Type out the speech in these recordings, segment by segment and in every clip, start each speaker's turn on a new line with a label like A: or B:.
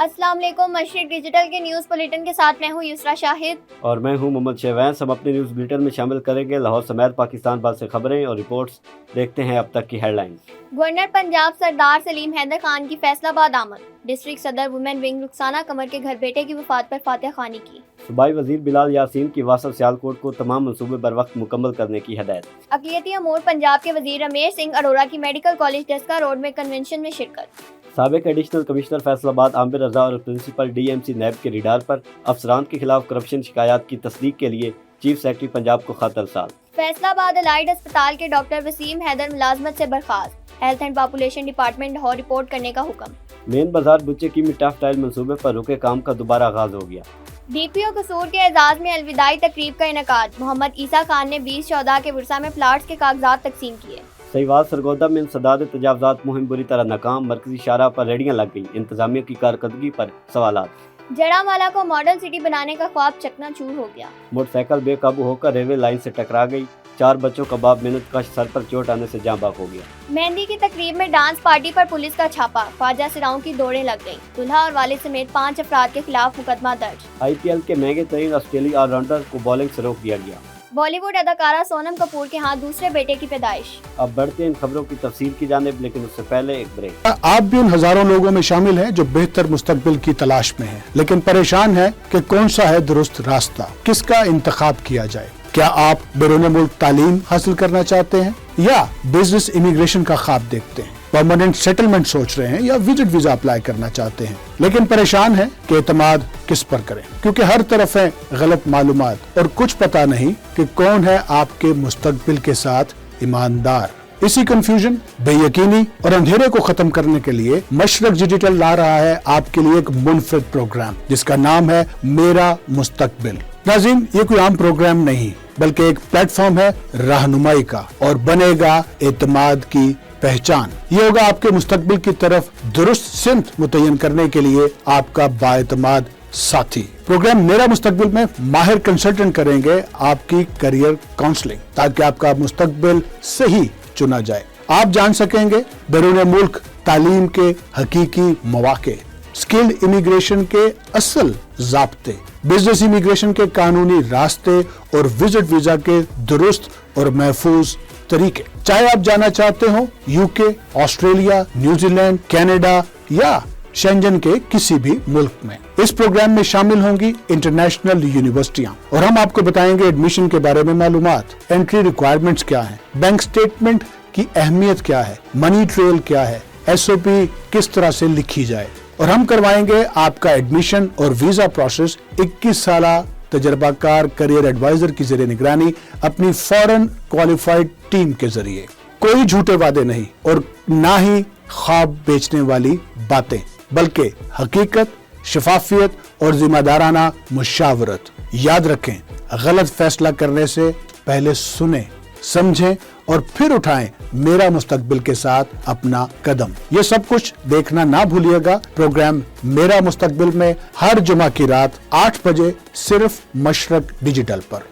A: अस्सलाम वालेकुम। मशरिक डिजिटल के न्यूज़ बुलेटिन के साथ मैं हूँ युसरा शाहिद
B: और मैं हूं मोहम्मद शहवैस। हम अपने न्यूज़ बुलेटिन में शामिल करेंगे लाहौर समेत पाकिस्तान भर से खबरें और रिपोर्ट्स। देखते हैं अब तक की हेडलाइंस।
A: गवर्नर पंजाब सरदार सलीम हैदर खान की फैसलाबाद आमद। डिस्ट्रिक्ट सदर वुमेन विंग रुखसाना कमर के घर बेटे की वफात पर फातिहा खानी की।
B: सूबाई वजीर बिलाल यासीन की वासफ सियालकोट को तमाम मंसूबे बर वक्त मुकम्मल करने की हदायत।
A: अक़लियती अमूर पंजाब के वजीर रमेश सिंह अरोड़ा की मेडिकल कॉलेज डस्का रोड में कन्वेंशन में शिरकत।
B: साबिक एडिशनल कमिश्नर फैसलाबाद आमिर रजा और प्रिंसिपल DMC नैब के रिडार पर अफसरान के खिलाफ करप्शन शिकायत की तस्दीक के लिए चीफ सेक्रेटरी पंजाब को खत अरसाल।
A: फैसलाबाद अलाइड अस्पताल के डॉक्टर वसीम हैदर मुलाजमत से बर्खास्त। Health and population department Lahore report करने का हुक्म।
B: मेन बाजार बुच्चे की मिटाफ टाइल मंसूबे पर रुके काम का दोबारा आगाज हो गया।
A: DPO कसूर के एजाज में अलविदाई तकरीब का इनेकाद। मोहम्मद ईसा खान ने 2014 के वर्षा में प्लाट्स के कागजात तकसीम किए।
B: सहीवाल सरगोदा में इंसदाद तजावजात मुहिम बुरी तरह नाकाम। मरकजी शाहराह पर रेडियां लग गई। इंतजामिया की कारकर्दगी पर सवालात।
A: जड़ावाला को मॉडल सिटी बनाने का ख्वाब चकनाचूर हो गया।
B: मोटरसाइकिल बेकाबू होकर रेलवे लाइन से टकरा गई। 4 बच्चों का बाप मेहनत कश सर पर चोट आने से जाँ बाक हो गया।
A: मेहंदी की तकरीब में डांस पार्टी पर पुलिस का छापा। ख्वाजा सिराओं की दौड़ें लग गईं। दूल्हा और वालिद समेत 5 अफराद के खिलाफ मुकदमा दर्ज।
B: IPL के महंगे तरीन ऑस्ट्रेलियाई ऑलराउंडर को बॉलिंग से रोक दिया गया।
A: बॉलीवुड अदाकारा सोनम कपूर के हाथ दूसरे बेटे की पैदाइश।
B: अब बढ़ते हैं इन खबरों की तफसील की जानिब, लेकिन उससे पहले एक ब्रेक।
C: आप भी उन हजारों लोगों में शामिल हैं जो बेहतर मुस्तकबिल की तलाश में हैं, लेकिन परेशान हैं कि कौन सा है दुरुस्त रास्ता, किसका इंतखाब किया जाए। क्या आप बैरून मुल्क तालीम हासिल करना चाहते हैं या बिजनेस इमिग्रेशन का ख्वाब देखते हैं, परमानेंट सेटलमेंट सोच रहे हैं या विजिट वीजा अप्लाई करना चाहते हैं, लेकिन परेशान हैं कि एतमाद किस पर करें, क्योंकि हर तरफ है गलत मालूमात और कुछ पता नहीं कि कौन है आपके मुस्तकबिल के साथ ईमानदार। इसी कंफ्यूजन, बेयकीनी और अंधेरे को खत्म करने के लिए मशरक डिजिटल ला रहा है आपके लिए एक मुनफरिद प्रोग्राम जिसका नाम है मेरा मुस्तकबिल। नाज़रीन, ये कोई आम प्रोग्राम नहीं बल्कि एक प्लेटफॉर्म है रहनुमाई का और बनेगा एतमाद की पहचान। ये होगा आपके मुस्तकबिल की तरफ दुरुस्त सिमत मुतय्यन करने के लिए आपका बाएतमाद साथी। प्रोग्राम मेरा मुस्तकबिल में माहिर कंसल्टेंट करेंगे आपकी करियर काउंसलिंग ताकि आपका मुस्तकबिल सही चुना जाए। आप जान सकेंगे बैरून मुल्क तालीम के हकीकी मौके, स्किल्ड इमिग्रेशन के असल ज़ाब्ते, बिजनेस इमिग्रेशन के कानूनी रास्ते और विजिट वीजा के दुरुस्त और महफूज तरीके। चाहे आप जाना चाहते हो UK, ऑस्ट्रेलिया, न्यूजीलैंड, कनाडा या शेंजन के किसी भी मुल्क में। इस प्रोग्राम में शामिल होंगी इंटरनेशनल यूनिवर्सिटियां और हम आपको बताएंगे एडमिशन के बारे में मालूमात, एंट्री रिक्वायरमेंट्स क्या है, बैंक स्टेटमेंट की अहमियत क्या है, मनी ट्रेल क्या है, SOP किस तरह से लिखी जाए, और हम करवाएंगे आपका एडमिशन और वीजा प्रोसेस 21 साला तजर्बाकार करियर एडवाइजर की ज़रिए निगरानी अपनी फॉरेन क्वालिफाइड टीम के जरिए। कोई झूठे वादे नहीं और ना ही ख्वाब बेचने वाली बातें, बल्कि हकीकत, शफाफियत और जिम्मेदाराना मुशावरत। याद रखें, गलत फैसला करने से पहले सुने, समझें और फिर उठाएं मेरा मुस्तकबिल के साथ अपना कदम। ये सब कुछ देखना ना भूलिएगा प्रोग्राम मेरा मुस्तकबिल में हर जुमा की रात 8 बजे सिर्फ मशरक डिजिटल पर।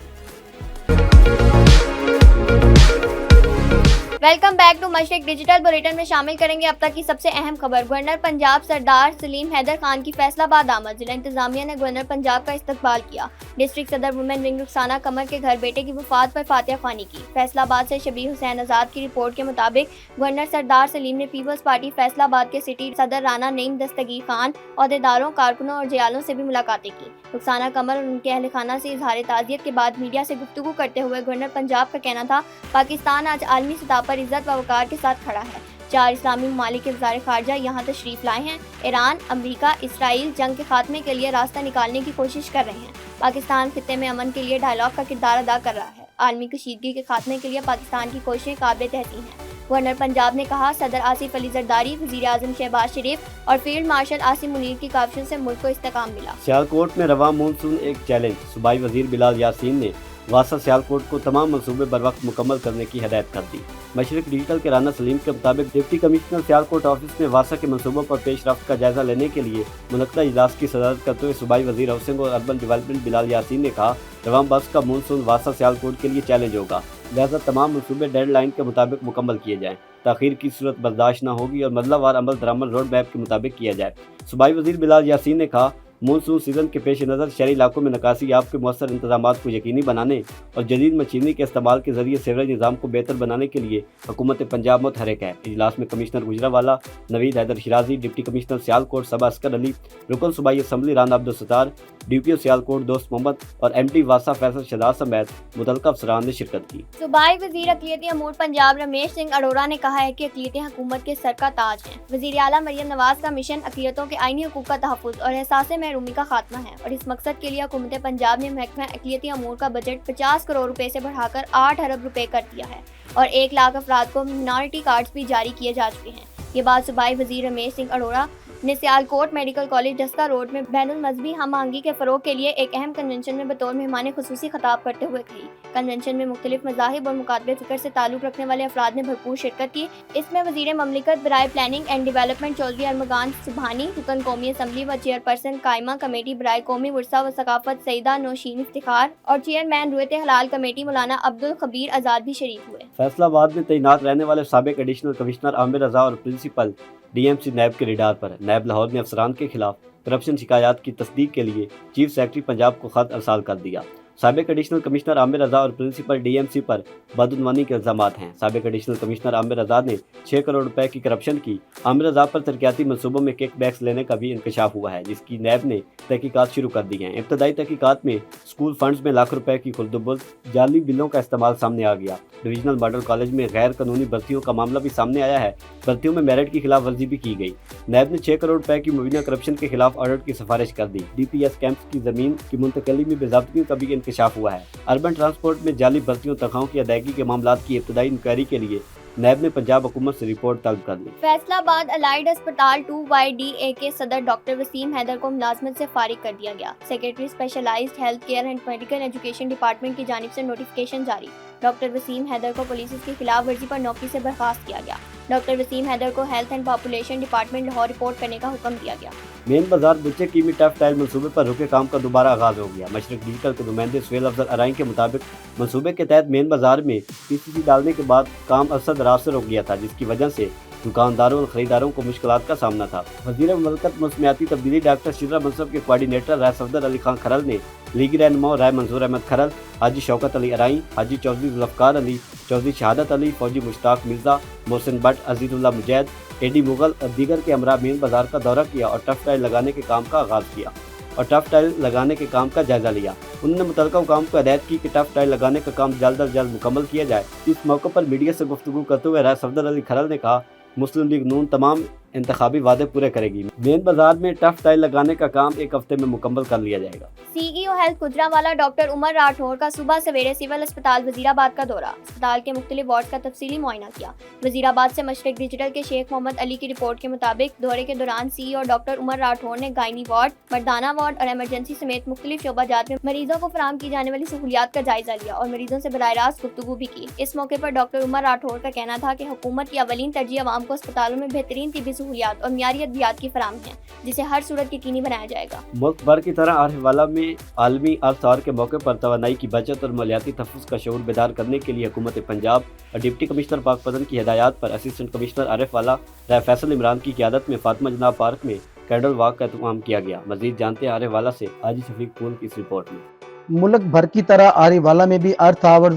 A: Welcome back to Mashriq digital bulletin में शामिल करेंगे अब तक की सबसे अहम खबर। गवर्नर पंजाब सरदार सलीम हैदर खान की फैसलाबाद आमद। जिला इंतजामिया ने गवर्नर पंजाब का इस्तकबाल किया। डिस्ट्रिक्ट सदर वुमेन विंग रुखसाना कमर के घर बेटे की वफात पर फातिहा खानी की। फैसलाबाद से शबीर हुसैन आज़ाद की रिपोर्ट के मुताबिक गवर्नर सरदार सलीम ने पीपल्स पार्टी फैसलाबाद के सिटी सदर राना नईम दस्तगीर खान, अहदेदारों, कारकुनों और जयालों से भी मुलाकातें की। रुखसाना कमर और उनके अहल खाना से इजहार ताज़ियत के बाद मीडिया से गुफ्तगू करते हुए गवर्नर पंजाब का कहना था, पाकिस्तान आज आलमी सतह पर इज्जत व वक़ार के साथ खड़ा है। 4 इस्लामी ममालिक के वज़ार ख़ारजा यहाँ तशरीफ़ लाए हैं। ईरान, अमरीका, इसराइल जंग के खात्मे के लिए रास्ता निकालने की कोशिश कर रहे हैं। पाकिस्तान खित्ते में अमन के लिए डायलॉग का किरदार अदा कर रहा है। आलमी कशीदगी के खात्मे के लिए पाकिस्तान की कोशिशें काबिल तहसीन हैं। गवर्नर पंजाब ने कहा, सदर आसिफ अली जरदारी, वज़ीर आज़म शहबाज शरीफ और फील्ड मार्शल आसिम मुनीर की काविशों से मुल्क को इस्तेकाम मिला।
B: सियालकोट में रवा मानसून एक चैलेंज। सूबाई वजीर बिलाल यासीन ने वासा सियालकोट को तमाम मंसूबे बर वक्त मुकम्मल करने की हदायत कर दी। मशरिक डिजिटल के राना सलीम के मुताबिक डिप्टी कमिश्नर सियालकोट ऑफिस में वासा के मंसूबों पर पेश रफ्त का जायजा लेने के लिए मुनक्कदा इजलास की सदारत करते हुए सूबाई वजीर हाउसिंग और अर्बन डेवलपमेंट बिलाल यासीन ने कहा, रवाम बस का मानसून वासा सियालकोट के लिए चैलेंज होगा, लिहाजा तमाम मंसूबे डेडलाइन के मुताबिक मुकम्मल किए जाएँ। تاخیر کی صورت برداشت نہ ہوگی اور مرحلہ وار عمل درآمد روڈ میپ کے مطابق کیا جائے۔ صوبائی وزیر بلال یاسین نے کہا، مونسون سیزن کے پیش نظر شہری علاقوں میں نکاسی آب کے مؤثر انتظامات کو یقینی بنانے اور جدید مشینری کے استعمال کے ذریعے سیوریج نظام کو بہتر بنانے کے لیے حکومت پنجاب متحرک ہے۔ اجلاس میں commissioner Gujranwala Naveed Haider Shirazi, deputy commissioner Sialkot Saba Askar Ali, رکن صوبائی assembly Rana Abdul Sattar, D P O Sialkot Dost Muhammad اور ایم ڈی واسا فیصل شہزاد سمیت متعلقہ افسران نے شرکت کی۔
A: صوبائی وزیر اقلیتی امور پنجاب رمیش سنگھ اروڑا نے کہا ہے کہ اقلیتیں حکومت کے سر کا تاج ہیں۔ وزیر اعلیٰ مریم نواز کا مشن اقلیتوں کے آئینی حقوق کا تحفظ اور احساس محرومی کا خاتمہ ہے اور اس مقصد کے لیے حکومت پنجاب نے محکمہ اقلیتی امور کا بجٹ 50 کروڑ روپے سے بڑھا کر 8 ارب روپے کر دیا ہے اور 1 لاکھ افراد کو مائنارٹی کارڈز بھی جاری کیے جا چکے ہیں۔ یہ بات صوبائی وزیر رمیش سنگھ اروڑا نے Sialkot medical college Daska road میں بین المذہبی ہم آہنگی کے فروغ کے لیے ایک اہم کنونشن میں بطور مہمان خصوصی خطاب کرتے ہوئے کہی۔ کنونشن میں مختلف مذاہب اور مکاتب فکر سے تعلق رکھنے والے افراد نے بھرپور شرکت کی۔ اس میں وزیر مملکت برائے planning and development Chaudhry Armaghan Subhani, رکن قومی اسمبلی و چیئرپرسن قائمہ کمیٹی برائے قومی ورثہ و ثقافت سیدہ نوشین افتخار اور چیئرمین رویت حلال کمیٹی مولانا عبدالخبیر آزاد بھی شریک ہوئے۔
B: فیصل آباد میں تعینات رہنے والے سابق ایڈیشنل کمشنر عامر رضا اور principal D M C NAB کے ریڈار پر نیب لاہور نے افسران کے خلاف کرپشن شکایات کی تصدیق کے لیے چیف سیکرٹری پنجاب کو خط ارسال کر دیا۔ سابق ایڈیشنل کمشنر عامر رضا اور پرنسپل ڈی ایم سی پر بدعنوانی کے الزامات ہیں۔ سابق ایڈیشنل کمشنر عامر رضا نے 6 کروڑ روپے کی کرپشن کی۔ عامر رضا پر ترقیاتی منصوبوں میں کک بیکس لینے کا بھی انکشاف ہوا ہے، جس کی نیب نے تحقیقات شروع کر دی ہیں۔ ابتدائی تحقیقات میں اسکول فنڈز میں لاکھ روپے کی خلد و بزد جعلی بلوں کا استعمال سامنے آ گیا۔ ڈویژنل ماڈل کالج میں غیر قانونی بھرتیوں کا معاملہ بھی سامنے آیا ہے۔ بھرتیوں میں میرٹ کی خلاف ورزی بھی کی گئی۔ نیب نے 6 کروڑ روپے کی مبینہ کرپشن کے خلاف آڈٹ کی سفارش کر دی۔ ڈی پی ایس کیمپس کی زمین کی منتقلی میں بے ضابطگیوں کا بھی انکشاف ہوا ہے۔ اربن ٹرانسپورٹ میں جعلی بھرتیوں تنخواہوں کی ادائیگی کے معاملات کی ابتدائی انکوائری کے لیے نیب نے پنجاب حکومت سے رپورٹ طلب کر لی۔
A: فیصل آباد الائیڈ اسپتال 2YDA کے صدر ڈاکٹر وسیم حیدر کو ملازمت سے فارغ کر دیا گیا۔ Secretary specialised health care and medical education department کی جانب سے نوٹیفکیشن جاری۔ ڈاکٹر وسیم حیدر کو پولیس کی خلاف ورزی پر نوکری سے برخاست کیا گیا۔ ڈاکٹر وسیم حیدر کو health and population department Lahore report کرنے کا حکم دیا گیا۔
B: مین بازار بچے کیمی ٹیف ٹائل منصوبے پر رکے کام کا دوبارہ آغاز ہو گیا۔ مشرق ڈیجیٹل کے نمائندے سہیل افضل ارائیں کے مطابق منصوبے کے تحت مین بازار میں PCC ڈالنے کے بعد کام ارصد دراز سے رک گیا تھا، جس کی وجہ سے دکانداروں اور خریداروں کو مشکلات کا سامنا تھا۔ وزیر مملکت موسمیاتی تبدیلی ڈاکٹر شیرا منصب کے کوارڈینیٹر رائے صفدر علی خان کھرل نے لیگی رہنما رائے منظور احمد کھرل، حاجی شوکت علی ارائیں، حاجی چودھری ذوالفقار علی، چودھری شہادت علی، فوجی مشتاق مرزا، محسن بٹ، عزیز اللہ مجید، AD مغل اور دیگر کے ہمراہ مین بازار کا دورہ کیا اور ٹف ٹائل لگانے کے کام کا آغاز کیا اور ٹف ٹائل لگانے کے کام کا جائزہ لیا۔ انہوں نے متعلقہ حکام کو ہدایت کی کہ ٹف ٹائل لگانے کا کام جلد از جلد مکمل کیا جائے۔ اس موقع پر میڈیا سے گفتگو کرتے ہوئے رائے صفدر علی کھرل نے کہا، مسلم لیگ نون تمام انتخابی وعدے پورے کرے گی۔ مین بازار میں ٹف ٹائل لگانے کا کام 1 ہفتے میں مکمل کر لیا جائے گا۔
A: CEO ہیلتھ گجرانوالہ ڈاکٹر عمر راٹھور کا صبح سویرے سول اسپتال وزیر آباد کا دورہ، اسپتال کے مختلف وارڈز کا تفصیلی معائنہ کیا۔ وزیر آباد سے مشرق ڈیجیٹل کے شیخ محمد علی کی رپورٹ کے مطابق دورے کے دوران CEO ڈاکٹر عمر راٹھور نے گائنی وارڈ، مردانہ وارڈ اور ایمرجنسی سمیت مختلف شعبہ جات میں مریضوں کو فراہم کی جانے والی سہولیات کا جائزہ لیا اور مریضوں سے براہ راست گفتگو بھی کی۔ اس موقع پر ڈاکٹر عمر راٹھور کا کہنا تھا کہ حکومت کی اولین ترجیح عوام کو اسپتالوں میں بہترین طبی سہولیات اور معیاری ادویات کی فراہمی ہے، جسے ہر صورت یقینی بنایا جائے گا۔
B: ملک بھر کی طرح آر حوالہ میں عالمی ارتھ آور کے موقع پر توانائی کی بچت اور مالیاتی تحفظ کا شعور بیدار کرنے کے لیے حکومت پنجاب اور ڈپٹی کمشنر پاک پتن کی ہدایات پر اسسٹنٹ کمشنر عارف والا رائے فیصل عمران کی قیادت میں فاطمہ جناح پارک میں کینڈل واک کا اہتمام کیا گیا۔ مزید جانتے ہیں عارف والا سے حاجی شفیق پول کی اس رپورٹ میں۔
D: ملک بھر کی طرح آری والا میں بھی ارتھ آور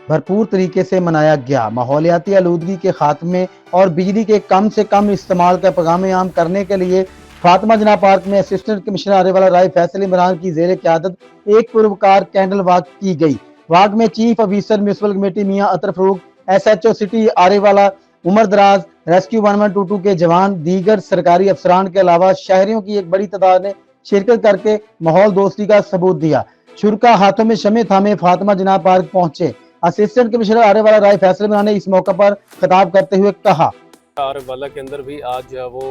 D: بھرپور طریقے سے منایا گیا۔ ماحولیاتی آلودگی کے خاتمے اور بجلی کے کم سے کم استعمال کا پیغام عام کرنے کے لیے فاطمہ جناح پارک میں اسسٹنٹ کمشنر عارف والا رائے فیصل عمران کی زیر قیادت ایک پروکار کینڈل واک کی گئی۔ واک میں چیف آفیسر میونسپل کمیٹی میاں اطہر فروغ، SHO سٹی عارف والا، عمر دراز، ریسکیو 1122 کے جوان، دیگر سرکاری افسران کے علاوہ شہریوں کی ایک بڑی تعداد نے شرکت کر کے ماحول دوستی کا ثبوت دیا۔ شرکا ہاتھوں میں شمع تھامے فاطمہ جناح پارک پہنچے۔ اسسٹنٹ کمشنر عارف والا رائے فیصل عمران نے اس موقع پر خطاب کرتے ہوئے کہا،
E: عارف والا کے اندر بھی آج جو ہے وہ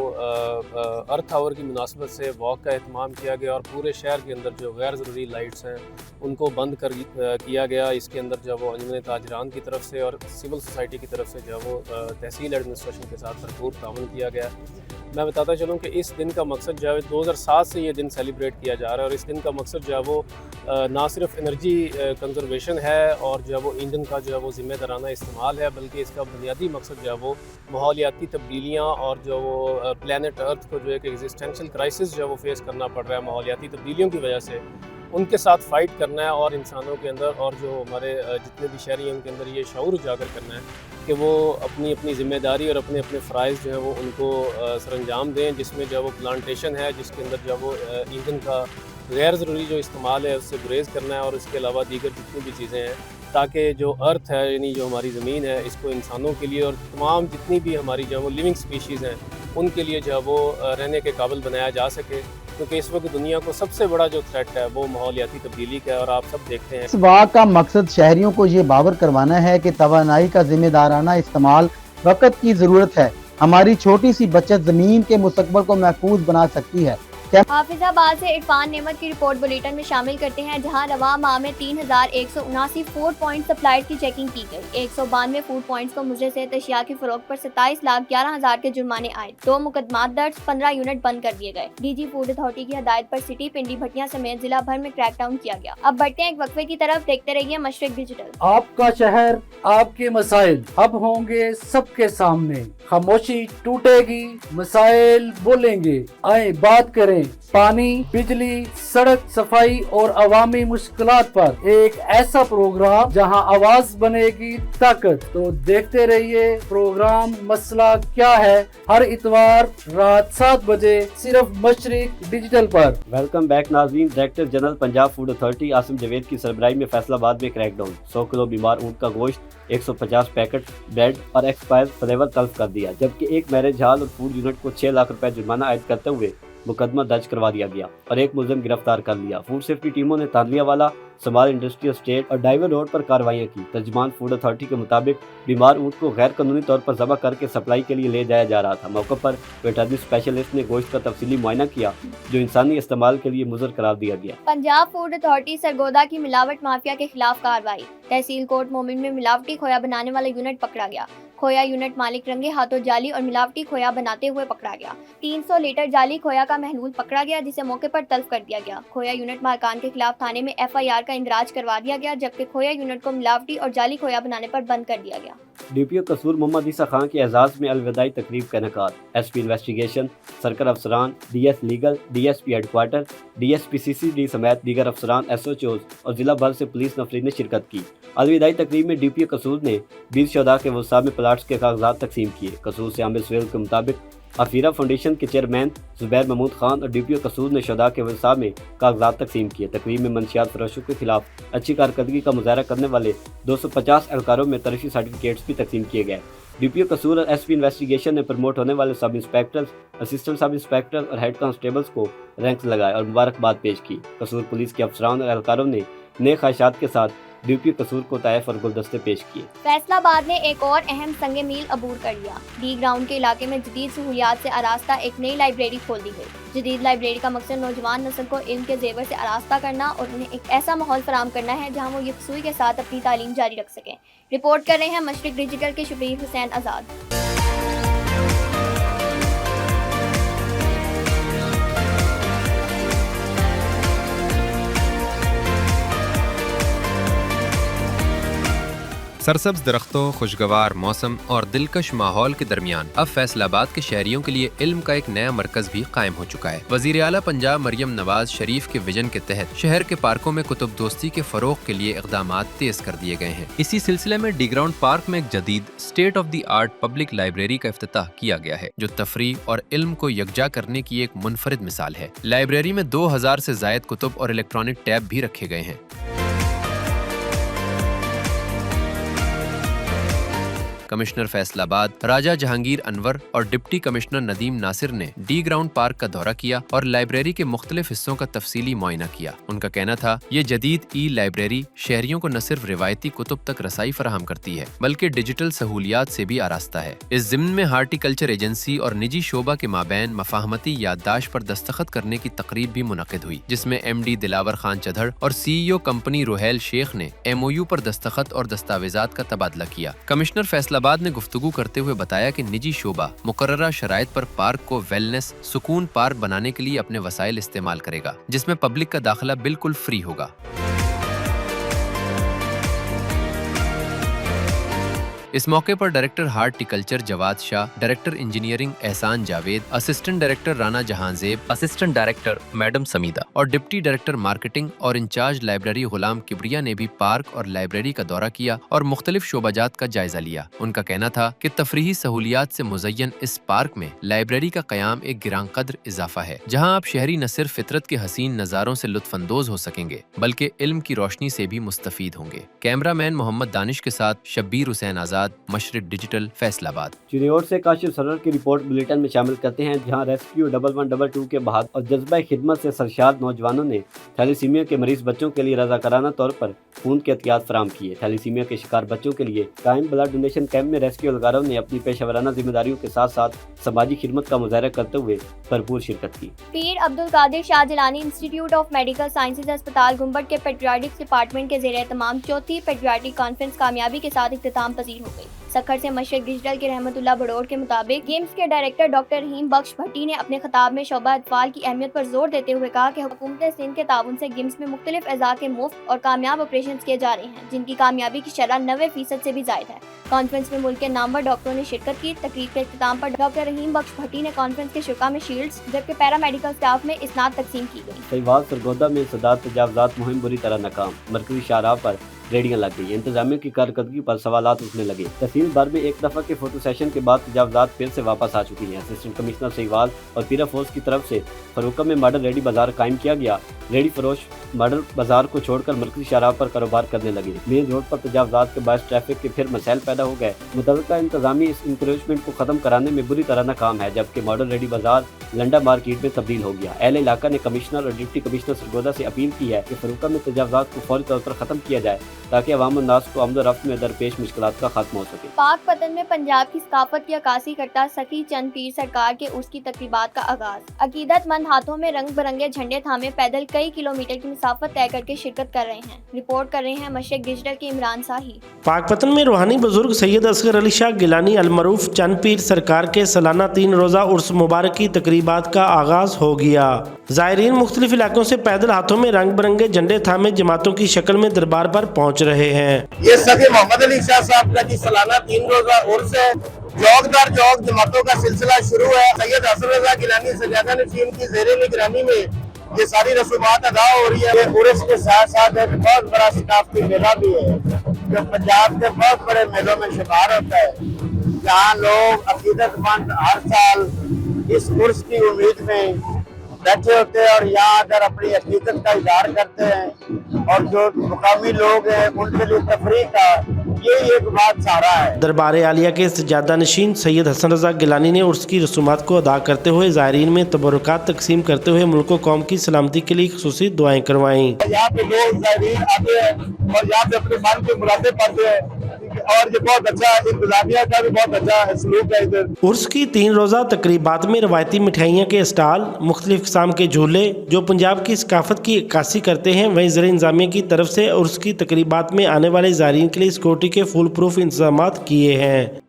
E: ارتھ آور کی مناسبت سے واک کا اہتمام کیا گیا اور پورے شہر کے اندر جو غیر ضروری لائٹس ہیں ان کو بند کیا گیا. اس کے اندر جو وہ انجمن تاجران کی طرف سے اور سول سوسائٹی کی طرف سے جو وہ تحصیل ایڈمنسٹریشن کے ساتھ بھرپور تعاون کیا گیا. میں بتاتا چلوں کہ اس دن کا مقصد جو ہے 2007 سے یہ دن سیلیبریٹ کیا جا رہا ہے اور اس دن کا مقصد جو ہے وہ نہ صرف انرجی کنزرویشن ہے اور جو ہے وہ ایندھن کا جو ہے وہ ذمہ دارانہ استعمال ہے، بلکہ اس کا بنیادی مقصد جو ہے وہ ماحولیاتی تبدیلیاں اور جو وہ پلانٹ ارتھ کو جو ایک ایگزسٹینشل کرائسس جو ہے وہ فیس کرنا پڑ رہا ہے ماحولیاتی تبدیلیوں کی وجہ سے، ان کے ساتھ فائٹ کرنا ہے اور انسانوں کے اندر اور جو ہمارے جتنے بھی شہری ہیں ان کے اندر یہ شعور اجاگر کرنا ہے کہ وہ اپنی ذمہ داری اور اپنے فرائض جو ہیں وہ ان کو سر انجام دیں، جس میں جو ہے وہ پلانٹیشن ہے، جس کے اندر جو ہے وہ ایندھن کا غیر ضروری جو استعمال ہے اس سے گریز کرنا ہے اور اس کے علاوہ دیگر جتنی بھی چیزیں ہیں تاکہ جو ارتھ ہے یعنی جو ہماری زمین ہے اس کو انسانوں کے لیے اور تمام جتنی بھی ہماری جو ہے وہ لیونگ سپیشیز ہیں ان کے لیے جو ہے وہ رہنے کے قابل بنایا جا سکے، کیونکہ اس وقت دنیا کو سب سے بڑا جو تھریٹ ہے وہ ماحولیاتی تبدیلی کا ہے اور آپ سب دیکھتے ہیں.
D: اس واقعہ کا مقصد شہریوں کو یہ باور کروانا ہے کہ توانائی کا ذمہ دارانہ استعمال وقت کی ضرورت ہے. ہماری چھوٹی سی بچت زمین کے مستقبل کو محفوظ بنا سکتی ہے.
A: حافظ آباد سے عرفان نعمت کی رپورٹ بلیٹن میں شامل کرتے ہیں، جہاں رواں ماہ میں 3179 فوڈ پوائنٹ سپلائر کی چیکنگ کی گئی. 192 فوڈ پوائنٹس کو مضر صحت اشیاء کی فروخت پر 27,11,000 کے جرمانے آئے. 2 مقدمات درج، 15 یونٹ بند کر دیے گئے. ڈی جی فوڈ اتھارٹی کی ہدایت پر سٹی، پنڈی بھٹیاں سمیت ضلع بھر میں کریک ڈاؤن کیا گیا. اب بڑھتے ہیں ایک وقفے کی طرف، دیکھتے رہیے مشرق ڈیجیٹل.
F: آپ کا شہر، آپ کے مسائل اب ہوں گے سب کے سامنے. خاموشی ٹوٹے گی، مسائل بولیں گے. آئیں بات کریں پانی، بجلی، سڑک صفائی اور عوامی مشکلات پر. ایک ایسا پروگرام جہاں آواز بنے گی طاقت. تو دیکھتے رہیے پروگرام مسئلہ کیا ہے، ہر اتوار رات 7 بجے صرف مشرق ڈیجیٹل پر.
B: ویلکم بیک ناظرین. Director general Punjab food authority Asim Javed کی سربراہی میں فیصل آباد میں کریک ڈاؤن. 100 کلو بیمار اونٹ کا گوشت، 150 پیکٹ بریڈ اور ایکسپائر فلیور تلف کر دیا، جبکہ ایک میرج ہال اور فوڈ یونٹ کو 6 لاکھ روپے جرمانہ عائد کرتے ہوئے مقدمہ درج کروا دیا گیا اور ایک ملزم گرفتار کر لیا. فوڈ سیفٹی ٹیموں نے تانویہ والا، سمال انڈسٹریل اسٹیٹ اور ڈائیور روڈ پر کارروائیاں کی. ترجمان فوڈ اتھارٹی کے مطابق بیمار اونٹ کو غیر قانونی طور پر ذبح کر کے سپلائی کے لیے لے جایا جا رہا تھا. موقع پر ویٹرنری اسپیشلسٹ نے گوشت کا تفصیلی معائنہ کیا جو انسانی استعمال کے لیے مضر قرار دیا گیا.
A: پنجاب فوڈ اتھارٹی سرگودا کی ملاوٹ مافیا کے خلاف کارروائی. تحصیل کوٹ مومن میں ملاوٹی کھویا بنانے والا یونٹ پکڑا گیا. کھویا یونٹ مالک رنگے ہاتھوں جعلی اور ملاوٹی کھویا بناتے ہوئے پکڑا گیا. 300 لیٹر جعلی کھویا کا محلول پکڑا گیا جسے موقع پر تلف کر دیا گیا. کھویا یونٹ مالکان کے خلاف تھانے میں FIR کا اندراج کروا دیا گیا، جبکہ کھویا یونٹ کو ملاوٹی اور جعلی کھویا بنانے پر بند کر دیا گیا.
B: DPO قصور محمد عیسیٰ خان کے اعزاز میں الوداعی تقریب کا انعقاد. SP انویسٹیگیشن، سرکل افسران، DS legal, DSP head quarter, DSP CCD سمیت دیگر افسران، SHOs اور ضلع بھر سے پولیس نفرین نے شرکت کی. الوداعی تقریب میں DPO قصور نے 20 شہداء کے وصا میں پلاٹس کے کاغذات تقسیم کیے. قصور سے عامر سویل کے مطابق افیرہ فاؤنڈیشن کے چیئرمین زبیر محمود خان اور DPO قصور نے شہداء کے وصا میں کاغذات تقسیم کیے. تقریب میں منشیات فروشوں کے خلاف اچھی کارکردگی کا مظاہرہ کرنے والے 250 اہلکاروں میں ترقی سرٹیفکیٹس بھی تقسیم کیے گئے. DPO قصور اور SP انویسٹیگیشن نے پروموٹ ہونے والے سب انسپیکٹرز، اسسٹنٹ سب انسپیکٹر اور ہیڈ کانسٹیبلز کو رینکس لگائے اور مبارکباد پیش کی. قصور پولیس کے افسران اور اہلکاروں نے نئے خواہشات کے ساتھ DPO قصور کو تحائف اور گلدستے پیش کیے.
A: فیصل آباد نے ایک اور اہم سنگ میل عبور کر لیا. ڈی گراؤنڈ کے علاقے میں جدید سہولیات سے آراستہ ایک نئی لائبریری کھول دی گئی. جدید لائبریری کا مقصد نوجوان نسل کو علم کے زیور سے آراستہ کرنا اور انہیں ایک ایسا ماحول فراہم کرنا ہے جہاں وہ یکسوئی کے ساتھ اپنی تعلیم جاری رکھ سکیں. رپورٹ کر رہے ہیں مشرق ڈیجیٹل کے شبیر حسین آزاد.
G: سرسبز درختوں، خوشگوار موسم اور دلکش ماحول کے درمیان اب فیصل آباد کے شہریوں کے لیے علم کا ایک نیا مرکز بھی قائم ہو چکا ہے. وزیر اعلیٰ پنجاب مریم نواز شریف کے ویژن کے تحت شہر کے پارکوں میں کتب دوستی کے فروغ کے لیے اقدامات تیز کر دیے گئے ہیں. اسی سلسلے میں ڈی گراؤنڈ پارک میں ایک جدید state of the art public library کا افتتاح کیا گیا ہے جو تفریح اور علم کو یکجا کرنے کی ایک منفرد مثال ہے. لائبریری میں 2000 سے زائد کتب اور الیکٹرانک ٹیب بھی رکھے گئے ہیں. कमिश्नर फैसलाबाद राजा जहांगीर अनवर और डिप्टी कमिश्नर नदीम नासिर ने डी ग्राउंड पार्क का दौरा किया और लाइब्रेरी के मुख्तलिफ हिस्सों का तफसीली मुआयना किया। उनका कहना था ये जदीद ई लाइब्रेरी शहरियों को न सिर्फ रिवायती कुतुब तक रसाई फराहम करती है बल्कि डिजिटल सहूलियात से भी आरास्ता है। इस ज़िम्न में हार्टिकल्चर एजेंसी और निजी शोबा के माबैन मफाहमती याददाश्त पर दस्तखत करने की तकरीब भी मुनक़िद हुई, जिसमें MD दिलावर खान चधड़ और CEO कंपनी रोहेल शेख ने MOU पर दस्तखत और दस्तावेजात का तबादला किया। कमिश्नर फैसलाबाद ने गुफ्तगू करते हुए बताया कि निजी शोबा मुकर्ररा शराइत पर पार्क को वेलनेस सुकून पार्क बनाने के लिए अपने वसाइल इस्तेमाल करेगा, जिसमें पब्लिक का दाखिला बिल्कुल फ्री होगा। इस मौके पर director horticulture Jawad Shah, director engineering Ehsan Javed, assistant director Rana Jahanzeb, assistant director madam Sameeda और डिप्टी डायरेक्टर मार्केटिंग और इंचार्ज लाइब्रेरी गुलाम किबरिया ने भी पार्क और लाइब्रेरी का दौरा किया और मुख्तलिफ शोबाजात का जायजा लिया। उनका कहना था कि तफरीही सहूलियात से मुज़य्यन इस पार्क में लाइब्रेरी का क़याम एक गिरां कद्र इजाफा है, जहाँ आप शहरी न सिर्फ फितरत के हसीन नज़ारों से लुत्फानंदोज हो सकेंगे बल्कि इल्म की रोशनी से भी मुस्तफीद होंगे। कैमरामैन मोहम्मद दानिश के साथ शब्बीर हुसैन आज़ाद, मशरिक डिजिटल, फैसलाबाद।
B: चिन्योट से काशिफ सरर की रिपोर्ट बुलेटिन में शामिल करते हैं, जहां रेस्क्यू 1122 के बहादुर और जज्बा खिदमत से सरशाद नौजवानों ने थैलेसीमिया के मरीज बच्चों के लिए रजाकाराना तौर पर खून के एहतियात फराम किए। थैलेसीमिया के शिकार बच्चों के लिए कायम ब्लड डोनेशन कैंप में रेस्क्यू एहलकारों ने अपनी पेशेवराना जिम्मेदारियों के साथ साथ समाजी खिदमत का मुजाहरा करते हुए भरपूर शिरकत की।
A: Pir Abdul Qadir Shah Jilani institute of medical sciences अस्पताल गुम्बद के पेडियाट्रिक्स डिपार्टमेंट के ज़ेरे तमाम चौथी पेडियाट्रिक कॉन्फ्रेंस कामयाबी के साथ इख्तिताम पजीर हो गई। सखर से मशरिक डिजिटल के रहमतुल्लाह बड़ौर के मुताबिक गेम्स के डायरेक्टर डॉक्टर रहीम बख्श भट्टी ने अपने खिताब में शोबा अतफाल की अहमियत पर जोर देते हुए कहा कि हुकूमत सिंध के ताउन से गेम्स में मुख्तलिफ अज़ा के मुफ्त और कामयाब ऑपरेशन किए जा रहे हैं, जिनकी कामयाबी की शरह 90% से भी ज़ायद है। कॉन्फ्रेंस में मुल्क के नामवर डॉक्टरों ने शिरकत की। तकरीब के इख्तिताम पर डॉक्टर रहीम बख्श भट्टी ने कॉन्फ्रेंस के शुरा में शील्ड्स जबकि पैरामेडिकल स्टाफ में इसनाद तकसीम की गई।
B: सहीवाल सरगोदा में सदात तजावजात मुहिम बुरी तरह नाकाम, मरकजी शाहराह पर रेडियां लग गई, इंतजामिया की कारकर्दगी पर सवालात उठने लगे। तहसील भर में एक दफा के फोटो सेशन के बाद तजावजात फिर से वापस आ चुकी हैं। असिस्टेंट कमिश्नर सहीवाल और पीरा फोर्स की तरफ से फरूका में मॉडल रेडी बाजार कायम किया गया। रेडी फरोश मॉडल बाजार को छोड़कर मरकजी शाहराह पर कारोबार करने लगे। मेन रोड पर तजावजात के बाद ट्रैफिक के फिर मसाइल पैदा हो गए। मुतल्लिका इंतजामी इस इंक्रोचमेंट को खत्म कराने में बुरी तरह नाकाम है, जबकि मॉडल रेडी बाजार लंडा मार्केट में तब्दील हो गया। अहले इलाका ने कमिश्नर और डिप्टी कमिश्नर सरगोदा से अपील की है कि फरूका में तजावजात को फौरी तौर पर खत्म किया जाए ताकि अवाम नास को आमद रफ्त में दरपेश मुश्किलात का खात्मा हो सके।
A: पाक पतन में पंजाब की सकाफत की अक्कासी करता सखी चंद पीर सरकार के उर्स की तकरीबात का आगाज। अकीदतमंद हाथों में रंग बिरंगे झंडे थामे पैदल कई किलोमीटर की मुसाफत तय करके शिरकत कर रहे हैं। रिपोर्ट कर रहे हैं मशरिक डिजिटल के इमरान साही।
H: पाकपतन में रूहानी बुजुर्ग सैयद असगर अली शाह गिलानी अलमरूफ चंद पीर सरकार के सालाना 3 रोज़ा उर्स मुबारक की तकरीबात का आगाज हो गया। ज़ायरीन मुख्तलिफ इलाकों से पैदल हाथों में रंग बिरंगे झंडे थामे जमातों की शक्ल में दरबार पर पहुँच रहे हैं।
I: ये सगे मोहम्मद अली शाह साहब का जी सालाना 3 रोज़ा उर्स है। चौक दर चौक जमातों का सिलसिला शुरू है। सैयद हसन रजा गिलानी सजादा नशीन की ज़ेरे निगरानी में ये सारी रसूमात अदा हो रही है। उर्स के साथ साथ एक बहुत बड़ा सकाफती मेला भी है जो पंजाब के बहुत बड़े मेलों में शुमार होता है, जहाँ लोग अकीदतमंद हर साल इस उर्स की उम्मीद में बैठे होते हैं और यहाँ आकर अपनी अकीदत का इज़हार करते हैं और जो मुकामी लोग हैं उनके लिए तफरीह का ये एक बात सहारा है।
H: दरबार आलिया के सजादा नशीन सैयद हसन रजा गिलानी ने उर्स की रसूमात को अदा करते हुए ज़ायरीन में तबरुकात तकसीम करते हुए मुल्क व कौम की सलामती के लिए खुसूसी दुआएं करवाईं।
I: यहाँ पे लोग ज़ायरीन आते हैं और यहाँ पे अपने मन की मुरादें पाते हैं और ये बहुत अच्छा इंतजामिया का भी बहुत अच्छा सलूक है इधर।
H: उर्स की 3 रोज़ा तकरीबात में रवायती मिठाइयाँ के स्टॉल, मुख्तलिफ किस्म के झूले जो पंजाब की सकाफत की अक्कासी करते हैं, वहीं ज़र इंतजामिया की तरफ से उर्स की तकरीबात में आने वाले ज़ायरीन के लिए सिक्योरिटी के फुल प्रूफ इंतजाम किए हैं।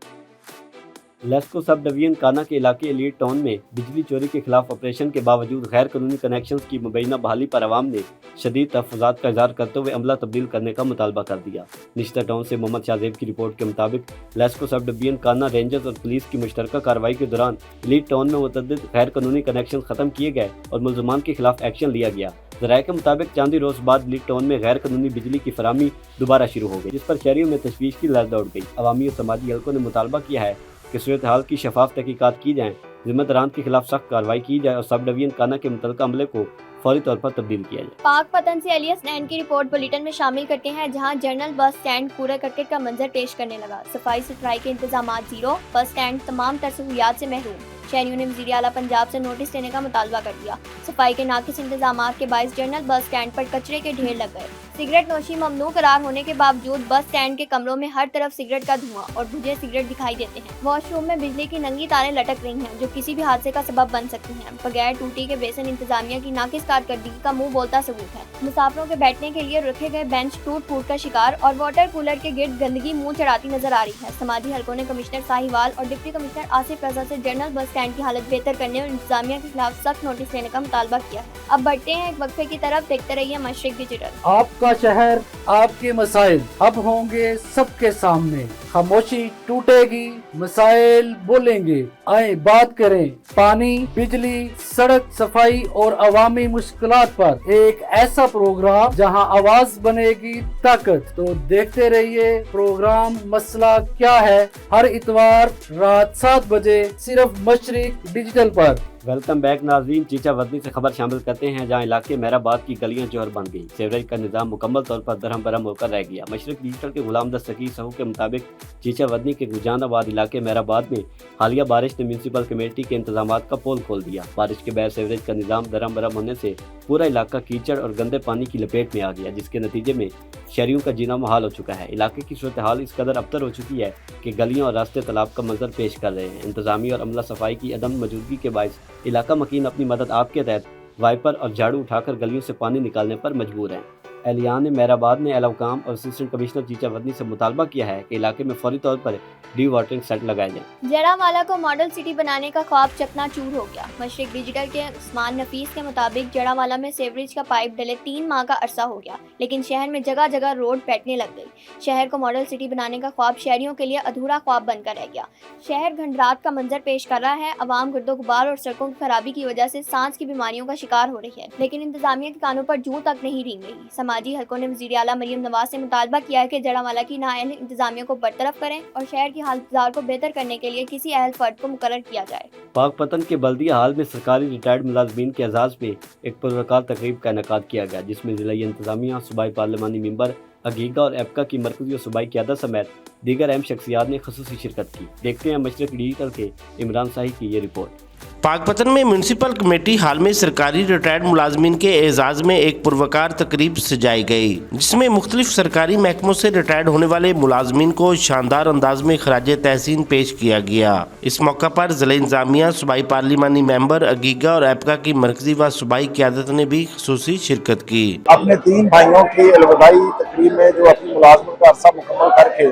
B: लेस्को सब डिवीजन काना के इलाके एलीट टाउन में बिजली चोरी के खिलाफ ऑपरेशन के बावजूद गैर कानूनी कनेक्शन की मुबैना बहाली पर अवाम ने शदीद तहफ़्फ़ुज़ात का इज़हार करते हुए अमला तब्दील करने का मुतालबा कर दिया। निश्ता टाउन से मोहम्मद शाहजेब की रिपोर्ट के मुताबिक लेस्को सब डिवीजन काना रेंजर्स और पुलिस की मुश्तरका कार्रवाई के दौरान एलीट टाउन में मुतअद्दिद गैर कानूनी कनेक्शन ख़त्म किए गए और मुल्ज़मान के खिलाफ एक्शन लिया गया। ज़राए के मुताबिक चांदी रोज़ बाद लीड टाउन में गैर कानूनी बिजली की फराहमी दोबारा शुरू हो गई, जिस पर शहरियों में तशवीश की लहर दौड़ गई। अवामी और समाजी हलकों ने मुतालबा किया है कि सूरत हाल की शफाफ तहकीकात की जाएँ, जिम्मेदारान के खिलाफ सख्त कार्रवाई की जाए और सब डिवीजन काना के मुतल्लिका अमले को फौरी तौर पर तब्दील किया जाए।
A: पाक पतन से अलिया स्टैंड की रिपोर्ट बुलेटिन में शामिल करते हैं, जहां जनरल बस स्टैंड कूड़ा करकट का मंजर पेश करने लगा। सफाई सुथराई के इंतजाम जीरो, बस स्टैंड तमाम तर सहूलियात से महरूम। शहरियों ने वज़ीर आला पंजाब से नोटिस देने का मुतालबा कर दिया। सफाई के नाकिस इंतजाम के बायस जनरल बस स्टैंड पर कचरे के ढेर लग गए। सिगरेट नोशी ममनू करार होने के बावजूद बस स्टैंड के कमरों में हर तरफ सिगरेट का धुआं और बुझे सिगरेट दिखाई देते हैं। वॉशरूम में बिजली की नंगी तारें लटक रही हैं, जो किसी भी हादसे का सबब बन सकती हैं। बगैर टूटी के बेसन इंतजामिया की नाकिस कारकर्दगी का मुंह बोलता सबूत है। मुसाफिरों के बैठने के लिए रखे गए बेंच टूट फूट का शिकार और वाटर कूलर के गिर्द गंदगी मुंह चढ़ाती नजर आ रही है। समाजी हलकों ने कमिश्नर साहिवाल और डिप्टी कमिश्नर आसिफ रजा से जनरल बस स्टैंड की हालत बेहतर करने और इंतजामिया के खिलाफ सख्त नोटिस लेने का मुतालबा किया है। अब बढ़ते हैं एक वक्फे की तरफ, देखते रहिए मशरिक डिजिटल।
F: आपका शहर, आपके मसाइल अब होंगे सबके सामने। खामोशी टूटेगी, मसाइल बोलेंगे। आए बात करें पानी, बिजली, सड़क, सफाई और अवामी मुश्किलात पर। एक ऐसा प्रोग्राम जहां आवाज बनेगी ताकत। तो देखते रहिए प्रोग्राम मसला क्या है, हर इतवार रात 7 बजे सिर्फ मशरिक डिजिटल पर।
B: वेलकम बैक नाज़रीन, चीचा वदनी से खबर शामिल करते हैं, जहां इलाके मेहराबाद की गलियां जौहर बन गई। सीवरेज का निज़ाम मुकम्मल तौर पर दरहम बरहम होकर रह गया। मशरिक डिजिटल के गुलाम दस्तगीर सहू के मुताबिक चीचा वदनी के गुजानाबाद इलाके मेहराबाद में हालिया बारिश ने म्यूनसिपल कमेटी के इंतजाम का पोल खोल दिया। बारिश के बाद सीवरेज का निज़ाम दरहम बरहम होने से पूरा इलाका कीचड़ और गंदे पानी की लपेट में आ गया, जिसके नतीजे में शहरियों का जीना मुहाल हो चुका है। इलाके की सूरत हाल इस कदर अबतर हो चुकी है कि गलियां और रास्ते तालाब का मंजर पेश कर रहे हैं। इंतजामी और अमला सफाई की अदम मौजूदगी के बायस इलाका मकीन अपनी मदद आपके तहत वाइपर और झाड़ू उठाकर गलियों से पानी निकालने पर मजबूर हैं। एहलियान ने मेहराबाद ने एलवकाम और असिस्टेंट कमिश्नर चीचा वदनी से मुतालबा किया है कि इलाके में फौरी तौर पर डी वाटरिंग सेट लगाए जाएं।
A: जड़ावाला को मॉडल सिटी बनाने का ख्वाब चकनाचूर हो गया। मशरिक डिजिटल के उस्मान नफीस के मुताबिक जड़ावाला में सीवरेज का पाइप डले 3 माह का अरसा हो गया, लेकिन शहर में जगह जगह रोड बैठने लग गई। शहर को मॉडल सिटी बनाने का ख्वाब शहरियों के लिए अधूरा ख्वाब बनकर रह गया। शहर घंडरात का मंजर पेश कर रहा है। अवाम गर्दो गुबार और सड़कों की खराबी की वजह से सांस की बीमारियों का शिकार हो रही है, लेकिन इंतजामिया के कानों पर जूं तक नहीं रेंग रही। समाजी हलकों ने वज़ीर आला मरियम नवाज से मुतालबा किया है कि जड़ावाला की नाअहल इंतजामिया को बरतरफ करें और शहर की हालत को बेहतर करने के लिए किसी अहल फर्द को मुकर्रर किया जाए।
B: पाक पतन के बल्दिया हाल में सरकारी रिटायर्ड मुलाजमीन के एजाज़ में एक पुरवकार तकरीब का इनेकाद किया गया, जिसमें ज़िला इंतजामिया, सूबाई पार्लिमानी मेंबर, अगीगा और एपका की मरकज़ी और सूबाई क़यादत समेत दीगर अहम शख्सियात ने ख़ुसूसी शिरकत की। देखते हैं मशरिक डिजिटल के इमरान शाही की ये रिपोर्ट।
H: पाकपतन में म्यूनसिपल कमेटी हाल में सरकारी रिटायर्ड मुलाजमीन के एजाज में एक पुरवकार तकरीब सजाई गई, जिसमें मुख्तलिफ सरकारी महकमों से रिटायर्ड होने वाले मुलाजमीन को शानदार अंदाज में खराज तहसीन पेश किया गया। इस मौका पर ज़िला इंतजामिया, सूबाई पार्लिमानी मेंबर, अगीगा और एपका की मरकजी व सूबाई क़यादत ने भी खुसूसी शिरकत की।
I: अपने 3 भाइयों की अलविदाई तकरीब में जो अपनी मुलाजमत का अरसा मुकम्मल करके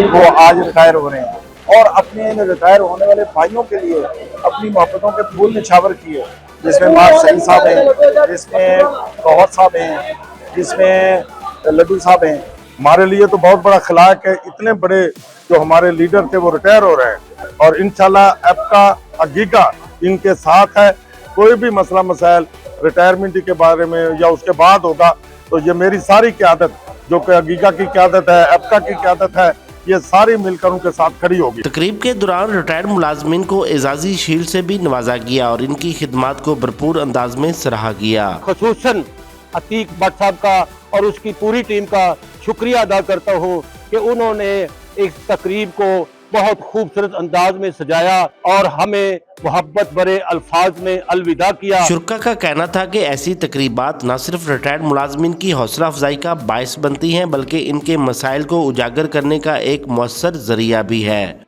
I: वो आज रिटायर हो रहे हैं, और अपने इन रिटायर होने वाले भाइयों के लिए अपनी मोहब्बतों के फूल निछावर किए, जिसमें मार सईद साहब हैं, जिसमें गौहर साहब हैं, जिसमें लड्डू साहब हैं। हमारे लिए तो बहुत बड़ा खिलाक है, इतने बड़े जो हमारे लीडर थे वो रिटायर हो रहे हैं, और इंशाल्लाह एपका अगीगा इनके साथ है। कोई भी मसला मसाइल रिटायरमेंट के बारे में या उसके बाद होगा तो ये मेरी सारी क़यादत, जो कि अगीगा की क़यादत है, एपका की क़यादत है, ये सारी मिलकर उनके साथ खड़ी होगी।
H: तकरीब के दौरान रिटायर्ड मुलाजमीन को एजाजी शील्ड से भी नवाजा गया और इनकी खिदमात को भरपूर अंदाज में सराहा गया।
J: खुसूसन अतीक भट्ट साहब का और उसकी पूरी टीम का शुक्रिया अदा करता हूँ कि उन्होंने इस तकरीब को बहुत खूबसूरत अंदाज में सजाया और हमें मोहब्बत भरे अल्फाज में अलविदा किया।
H: शुरका का कहना था कि ऐसी तकरीबात न सिर्फ रिटायर्ड मुलाजमीन की हौसला अफजाई का बायस बनती हैं, बल्कि इनके मसाइल को उजागर करने का एक मौसर जरिया भी है।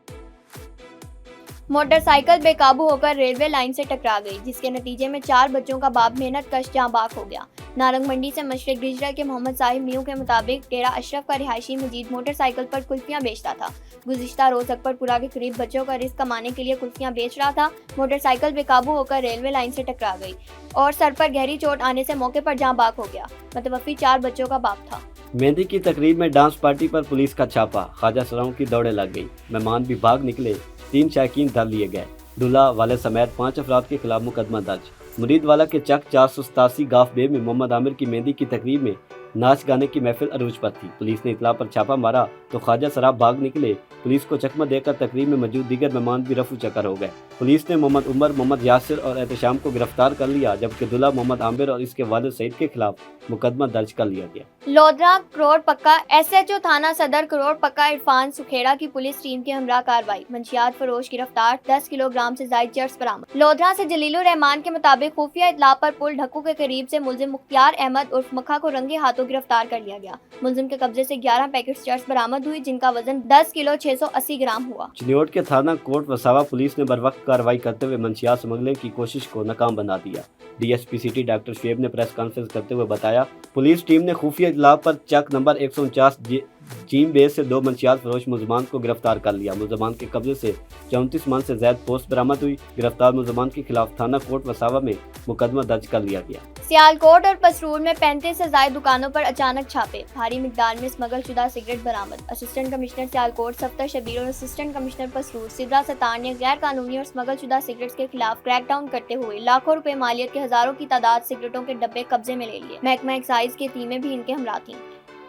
A: मोटरसाइकिल बेकाबू होकर रेलवे लाइन से टकरा गई, जिसके नतीजे में 4 बच्चों का बाप मेहनत कश जाँ बाक हो गया। नारंग मंडी से मशरिक डिजिटल के मोहम्मद साहिब न्यू के मुताबिक डेरा अशरफ का रिहायशी मजीद मोटरसाइकिल पर कुल्फियां बेचता था। गुज़िश्ता रोज अकबरपुरा के करीब बच्चों का रिस्क कमाने के लिए कुल्फियां बेच रहा था। मोटरसाइकिल बेकाबू होकर रेलवे लाइन से टकरा गई और सर पर गहरी चोट आने से मौके पर जाँ बाक हो गया। मतवफ़ी 4 बच्चों का बाप था।
B: मेहंदी की तकरीब में डांस पार्टी पर पुलिस का छापा, ख्वाजा सराओं की दौड़े लग गई, मेहमान भी भाग निकले, 3 शायकीन धर लिए गए। दूल्हा वाले समेत 5 अफराद के खिलाफ मुकदमा दर्ज। मुरीदवाला के चक 487 गाफ बे में मोहम्मद आमिर की मेहंदी की तकरीब में नाच गाने की महफिल अरूज पर थी। पुलिस ने इतला पर छापा मारा तो ख्वाजा सराब भाग निकले पुलिस को चकमा देकर तकरीब में मौजूद दीगर मेहमान भी रफू चक्कर हो गए। पुलिस ने मोहम्मद उमर, मोहम्मद यासिर और एहतशाम को गिरफ्तार कर लिया, जबकि दुल्हा मोहम्मद आमिर और इसके वालिद सईद के खिलाफ मुकदमा दर्ज कर लिया गया।
A: लोधरा करोड़ पक्का SHO थाना सदर करोड़ पक्का इरफान सुखेड़ा की पुलिस टीम के हमरा कार्रवाई, मंशियात फरोश गिरफ्तार, 10 किलोग्राम से ज्यादा चर्स बरामद। लोधरा से जलीलुर रहमान के मुताबिक खुफिया इत्तला पर पुल ढक्कू के करीब से मुलजिम मुख्तियार अहमद उर्फ मक्खा को रंगे हाथों गिरफ्तार कर लिया गया। मुलजिम के कब्जे से 11 पैकेट चर्स बरामद हुई, जिनका वजन 10 किलो 680 ग्राम हुआ।
B: चिन्योट के थाना कोट वसावा पुलिस ने बरवक्त कार्रवाई करते हुए मंशियात स्मगलिंग की कोशिश को नाकाम बना दिया। DSP सिटी डॉक्टर शुएब ने प्रेस कॉन्फ्रेंस करते हुए बताया, पुलिस टीम ने खुफिया इत्तला पर चक नंबर 149 जीम बेस से 2 मंशियात फरोश मुलजमान को गिरफ्तार कर लिया। मुलजमान के कब्जे से 34 मन से ज्यादा पोस्ट बरामद हुई। गिरफ्तार मुलजमान के खिलाफ थाना कोट वसावा में मुकदमा दर्ज कर लिया गया।
A: सियालकोट और पसरूर में 35 से ज्यादा दुकानों पर अचानक छापे, भारी मिकदार में स्मगल शुदा सिगरेट बरामद। असिस्टेंट कमिश्नर सियालकोट सफ्तर शबीर और असिस्टेंट कमिश्नर पसरूर सिद्रा सतार ने गैर कानूनी और स्मगल शुदा सिगरेट्स के खिलाफ क्रैकडाउन करते हुए लाखों रुपए मालियत के हजारों की तादाद सिगरेटों के डब्बे कब्जे में ले लिए। महकमा एक्साइज की टीमें भी इनके हमरा थीं।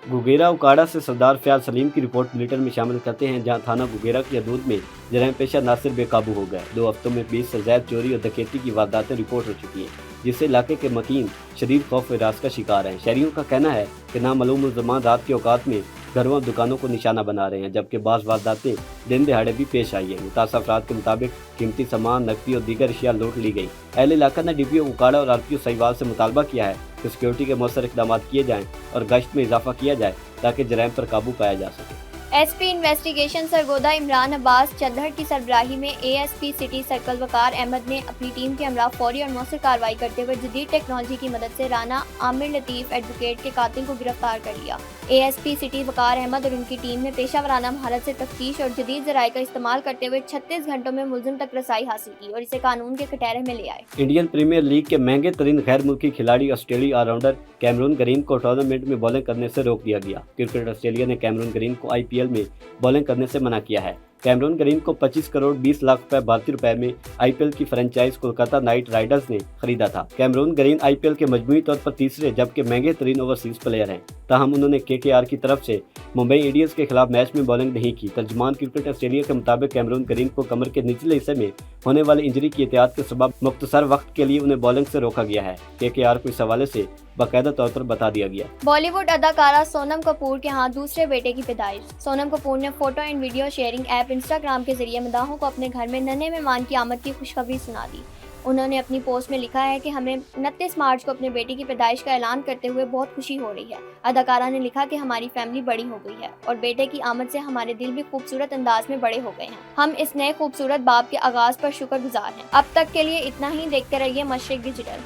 B: गुगेरा उकाड़ा से सरदार फयाज सलीम की रिपोर्ट बुलेटिन में शामिल करते हैं, जहां थाना गुगेरा की हदूद में जराइम पेशा नासिर बेकाबू हो गए। 2 हफ्तों में 20 से ज्यादा चोरी और डकैती की वारदातें रिपोर्ट हो चुकी हैं, जिससे इलाके के मकीन शदीद खौफ विरास का शिकार हैं। शहरियों का कहना है कि नामालूम मुलज़मान रात के औकात में घरों और दुकानों को निशाना बना रहे हैं, जबकि बाज़ वारदातें दिन दहाड़े भी पेश आई हैं। मुतासर अफराद के मुताबिक कीमती सामान, नकदी और दीगर अशिया लूट ली गई। अहले इलाका ने DPO उकाड़ा और RPO सहीवाल से मुतालबा किया है कि सिक्योरिटी के मौसर इक़दाम किए जाएँ और गश्त में इजाफा किया जाए ताकि जराइम पर काबू पाया जा सके।
A: SP इन्वेस्टिगेशन सरगोदा इमरान अब्बास चद्दड़ की सरबराही में ASP सिटी सर्कल वकार अहमद ने अपनी टीम के हमरा फौरी और मौसर कार्रवाई करते हुए जदीद टेक्नोलॉजी की मदद से राना आमिर लतीफ़ एडवोकेट के कातिल को गिरफ्तार कर लिया। ASP सिटी वकार अहमद और उनकी टीम ने पेशा वराना महारत से तफ्तीश और जदीद ज़राए का इस्तेमाल करते हुए 36 घंटों में मुलजिम तक रसाई हासिल की और इसे कानून के कटहरे में ले आए।
B: इंडियन प्रीमियर लीग के महंगे तरीन गैर मुल्की खिलाड़ी ऑस्ट्रेलियाई ऑलराउंडर कैमरून ग्रीन को टूर्नामेंट में बॉलिंग करने से रोक दिया गया। क्रिकेट ऑस्ट्रेलिया ने कैमरून ग्रीन को IPL में बॉलिंग करने से मना किया है। कैमरून ग्रीन को 25 करोड़ 20 लाख रुपए भारतीय रुपए में IPL की फ्रेंचाइज कोलकाता नाइट राइडर्स ने खरीदा था। कैमरून ग्रीन IPL के मजमूई तौर पर तीसरे जबकि महंगे तरीन ओवरसीज प्लेयर हैं। ताहम उन्होंने KKR की तरफ से मुंबई इंडियंस के खिलाफ मैच में बॉलिंग नहीं की। तर्जुमान क्रिकेट ऑस्ट्रेलिया के मुताबिक कैमरून ग्रीन को कमर के निचले हिस्से में होने वाली इंजरी की एहतियात के सबब मुख्तसर वक्त के लिए उन्हें बॉलिंग से रोका गया है। KKR को इस हवाले से बाकायदा तौर पर बता दिया गया।
A: बॉलीवुड अदाकारा सोनम कपूर के हाथ दूसरे बेटे की पैदाइश। सोनम कपूर ने photo and video sharing app Instagram के जरिए मदाहों को अपने घर में नन्हे मेहमान की आमद की खुशखबरी सुना दी। उन्होंने अपनी पोस्ट में लिखा है कि हमें 29 मार्च को अपने बेटी की पैदाइश का ऐलान करते हुए बहुत खुशी हो रही है। अदाकारा ने लिखा कि हमारी फैमिली बड़ी हो गई है और बेटे की आमद से हमारे दिल भी खूबसूरत अंदाज में बड़े हो गए हैं। हम इस नए खूबसूरत बाप के आगाज पर शुक्रगुजार हैं। अब तक के लिए इतना ही। देखते रहिए मशरिक डिजिटल।